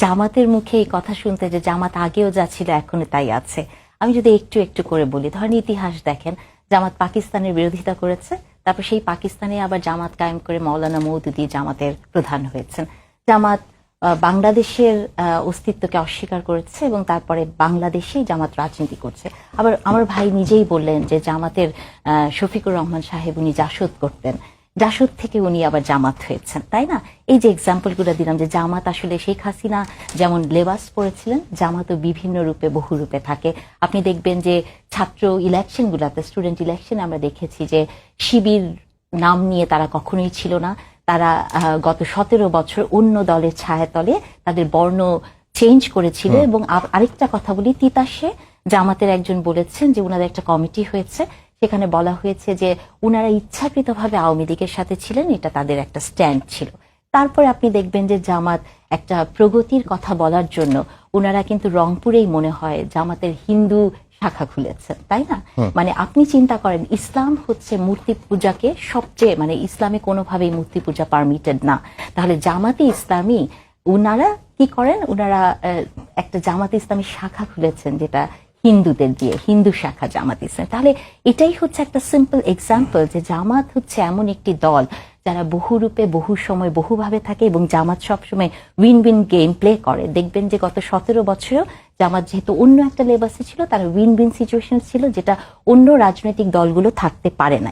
জামাতের মুখে এই কথা শুনতে যে জামাত আগেও যা ছিল এখনো তাই আছে। আমি যদি একটু একটু করে বলি, ধরেন ইতিহাস দেখেন, জামাত পাকিস্তানের বিরোধিতা করেছে, তারপর সেই পাকিস্তানে আবার জামাত কায়েম করে মাওলানা মওদুদী জামাতের প্রধান হয়েছেন। জামাত বাংলাদেশের অস্তিত্বকে অস্বীকার করেছে এবং তারপরে বাংলাদেশেই জামাত রাজনীতি করছে। আবার আমার ভাই নিজেই বললেন যে জামাতের শফিকুর রহমান সাহেব উনি জাসদ করতেন, জাসদ থেকে উনি আবার জামাত হয়েছেন, তাই না? এই যে এক্সাম্পলগুলো দিলাম যে জামাত আসলে শেখ হাসিনা যেমন লেবাস পরেছিলেন, জামাতও বিভিন্ন রূপে বহু রূপে থাকে। আপনি দেখবেন যে ছাত্র ইলেকশনগুলোতে, স্টুডেন্ট ইলেকশনে আমরা দেখেছি যে শিবির নাম নিয়ে তারা কখনোই ছিল না। তারা গত 17 বছর অন্য দলের ছায়াতলে তাদের বর্ণ চেঞ্জ করেছিল। এবং আরেকটা কথা বলি, তিতাসে জামাতের একজন বলেছেন যে ওনাদের একটা কমিটি হয়েছে, সেখানে বলা হয়েছে যে উনারা ইচ্ছাকৃতভাবে আওয়ামী লীগের সাথে ছিলেন, এটা তাদের একটা স্ট্যান্ড ছিল। তারপরে আপনি দেখবেন যে জামাত একটা প্রগতির কথা বলার জন্য ওনারা কিন্তু রংপুরেই মনে হয় জামাতের হিন্দু শাখা খুলেছেন, তাই না? মানে আপনি চিন্তা করেন, ইসলাম হচ্ছে মূর্তি পূজাকে সবচেয়ে, মানে ইসলামে কোনোভাবেই মূর্তি পূজা পারমিটেড না। তাহলে জামাতে ইসলামী ওনারা কি করেন, ওনারা একটা জামাতে ইসলামী শাখা খুলেছেন যেটা হিন্দুদের দিয়ে, হিন্দু শাখা জামাত ইসলাম। তাহলে এটাই হচ্ছে একটা সিম্পল এক্সাম্পল যে জামাত হচ্ছে এমন একটি দল যারা বহু রূপে বহু সময় বহুভাবে থাকে এবং জামাত সবসময় উইন উইন গেম প্লে করে। দেখবেন যে গত 17 বছরেও জামাত যেহেতু অন্য একটা লেবাসে ছিল, তারা উইন উইন সিচুয়েশন ছিল যেটা অন্য রাজনৈতিক দলগুলো থাকতে পারে না।